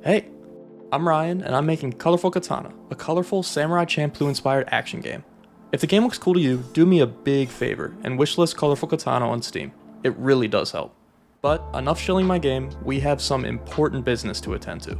Hey, I'm Ryan, and I'm making Colorful Katana, a colorful Samurai Champloo-inspired action game. If the game looks cool to you, do me a big favor and wishlist Colorful Katana on Steam. It really does help. But enough shilling my game, we have some important business to attend to.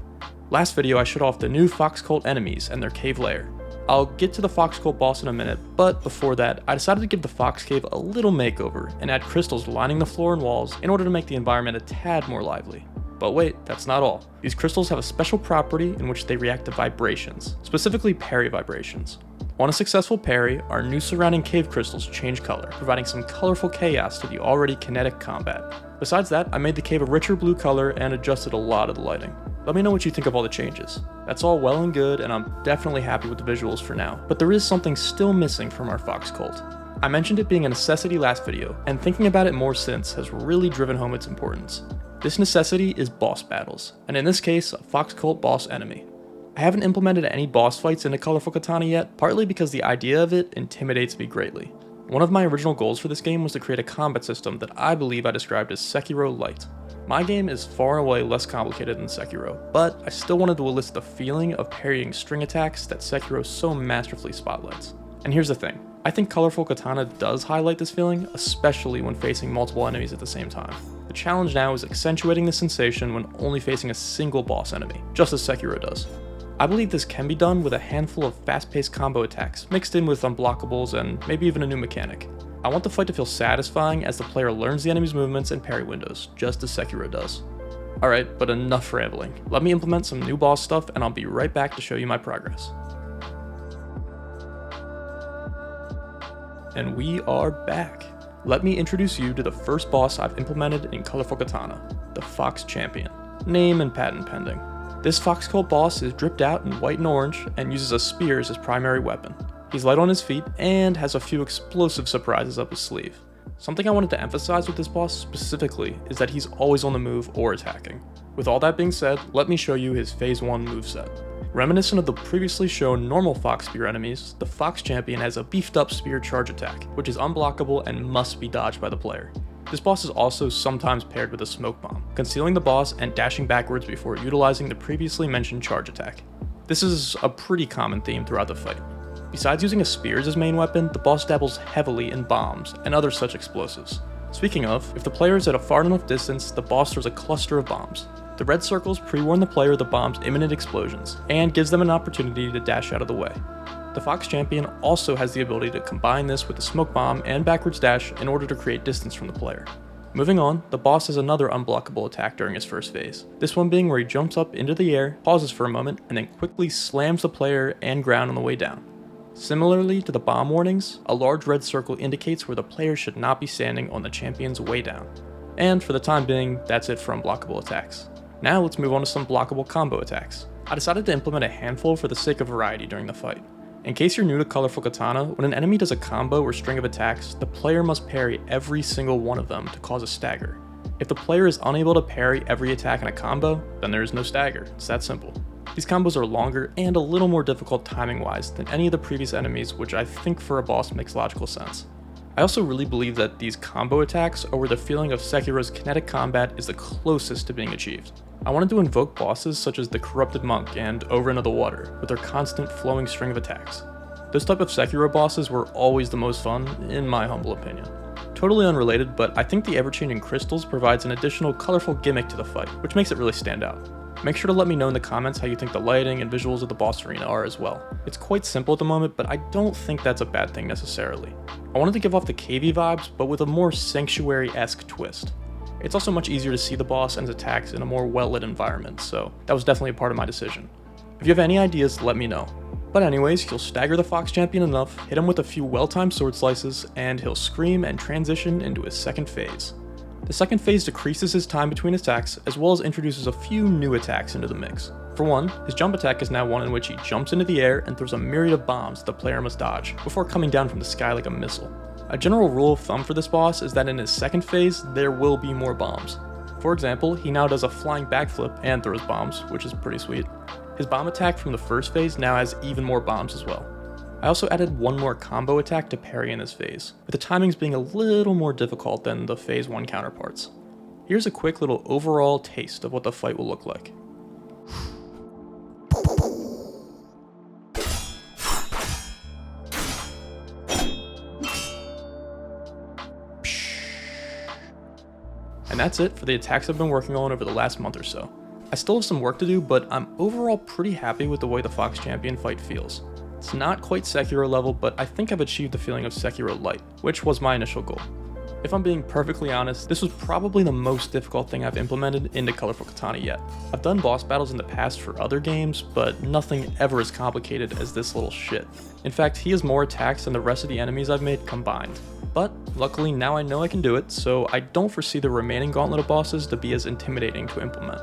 Last video I showed off the new Fox Cult enemies and their cave lair. I'll get to the Fox Cult boss in a minute, but before that, I decided to give the Fox Cave a little makeover and add crystals lining the floor and walls in order to make the environment a tad more lively. But wait, that's not all. These crystals have a special property in which they react to vibrations, specifically parry vibrations. On a successful parry, our new surrounding cave crystals change color, providing some colorful chaos to the already kinetic combat. Besides that, I made the cave a richer blue color and adjusted a lot of the lighting. Let me know what you think of all the changes. That's all well and good, and I'm definitely happy with the visuals for now, but there is something still missing from our Fox Cult. I mentioned it being a necessity last video, and thinking about it more since has really driven home its importance. This necessity is boss battles, and in this case, a Fox Cult boss enemy. I haven't implemented any boss fights into Colorful Katana yet, partly because the idea of it intimidates me greatly. One of my original goals for this game was to create a combat system that I believe I described as Sekiro Light. My game is far and away less complicated than Sekiro, but I still wanted to elicit the feeling of parrying string attacks that Sekiro so masterfully spotlights. And here's the thing, I think Colorful Katana does highlight this feeling, especially when facing multiple enemies at the same time. The challenge now is accentuating the sensation when only facing a single boss enemy, just as Sekiro does. I believe this can be done with a handful of fast-paced combo attacks, mixed in with unblockables and maybe even a new mechanic. I want the fight to feel satisfying as the player learns the enemy's movements and parry windows, just as Sekiro does. Alright, but enough rambling. Let me implement some new boss stuff and I'll be right back to show you my progress. And we are back. Let me introduce you to the first boss I've implemented in Colorful Katana, the Fox Champion. Name and patent pending. This Fox Cult boss is dripped out in white and orange and uses a spear as his primary weapon. He's light on his feet and has a few explosive surprises up his sleeve. Something I wanted to emphasize with this boss specifically is that he's always on the move or attacking. With all that being said, let me show you his Phase 1 moveset. Reminiscent of the previously shown normal Fox Spear enemies, the Fox Champion has a beefed up spear charge attack, which is unblockable and must be dodged by the player. This boss is also sometimes paired with a smoke bomb, concealing the boss and dashing backwards before utilizing the previously mentioned charge attack. This is a pretty common theme throughout the fight. Besides using a spear as his main weapon, the boss dabbles heavily in bombs and other such explosives. Speaking of, if the player is at a far enough distance, the boss throws a cluster of bombs. The red circles pre-warn the player of the bomb's imminent explosions, and gives them an opportunity to dash out of the way. The Fox Champion also has the ability to combine this with the smoke bomb and backwards dash in order to create distance from the player. Moving on, the boss has another unblockable attack during his first phase, this one being where he jumps up into the air, pauses for a moment, and then quickly slams the player and ground on the way down. Similarly to the bomb warnings, a large red circle indicates where the player should not be standing on the champion's way down. And for the time being, that's it for unblockable attacks. Now let's move on to some blockable combo attacks. I decided to implement a handful for the sake of variety during the fight. In case you're new to Colorful Katana, when an enemy does a combo or string of attacks, the player must parry every single one of them to cause a stagger. If the player is unable to parry every attack in a combo, then there is no stagger. It's that simple. These combos are longer and a little more difficult timing-wise than any of the previous enemies, which I think for a boss makes logical sense. I also really believe that these combo attacks are where the feeling of Sekiro's kinetic combat is the closest to being achieved. I wanted to invoke bosses such as the Corrupted Monk and Over Into the Water, with their constant flowing string of attacks. Those type of Sekiro bosses were always the most fun, in my humble opinion. Totally unrelated, but I think the ever-changing crystals provides an additional colorful gimmick to the fight, which makes it really stand out. Make sure to let me know in the comments how you think the lighting and visuals of the boss arena are as well. It's quite simple at the moment, but I don't think that's a bad thing necessarily. I wanted to give off the cavey vibes, but with a more sanctuary-esque twist. It's also much easier to see the boss and his attacks in a more well-lit environment, so that was definitely a part of my decision. If you have any ideas, let me know. But anyways, you'll stagger the Fox Champion enough, hit him with a few well-timed sword slices, and he'll scream and transition into his second phase. The second phase decreases his time between attacks, as well as introduces a few new attacks into the mix. For one, his jump attack is now one in which he jumps into the air and throws a myriad of bombs the player must dodge, before coming down from the sky like a missile. A general rule of thumb for this boss is that in his second phase, there will be more bombs. For example, he now does a flying backflip and throws bombs, which is pretty sweet. His bomb attack from the first phase now has even more bombs as well. I also added one more combo attack to parry in this phase, with the timings being a little more difficult than the phase 1 counterparts. Here's a quick little overall taste of what the fight will look like. And that's it for the attacks I've been working on over the last month or so. I still have some work to do, but I'm overall pretty happy with the way the Fox Champion fight feels. It's not quite Sekiro level, but I think I've achieved the feeling of Sekiro Light, which was my initial goal. If I'm being perfectly honest, this was probably the most difficult thing I've implemented into Colorful Katana yet. I've done boss battles in the past for other games, but nothing ever as complicated as this little shit. In fact, he has more attacks than the rest of the enemies I've made combined. But luckily now I know I can do it, so I don't foresee the remaining gauntlet of bosses to be as intimidating to implement.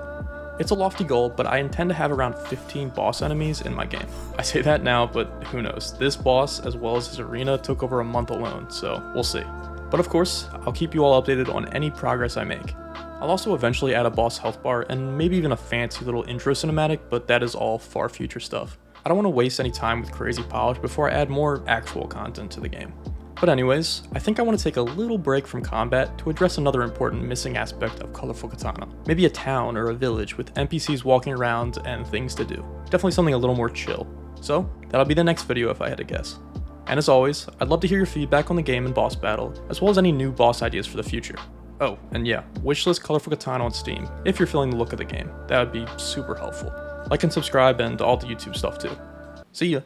It's a lofty goal, but I intend to have around 15 boss enemies in my game. I say that now, but who knows. This boss, as well as his arena, took over a month alone, so we'll see. But of course, I'll keep you all updated on any progress I make. I'll also eventually add a boss health bar and maybe even a fancy little intro cinematic, but that is all far future stuff. I don't want to waste any time with crazy polish before I add more actual content to the game. But anyways, I think I want to take a little break from combat to address another important missing aspect of Colorful Katana. Maybe a town or a village with NPCs walking around and things to do. Definitely something a little more chill. So, that'll be the next video if I had to guess. And as always, I'd love to hear your feedback on the game and boss battle, as well as any new boss ideas for the future. Oh, and yeah, wishlist Colorful Katana on Steam, if you're feeling the look of the game. That would be super helpful. Like and subscribe and all the YouTube stuff too. See ya!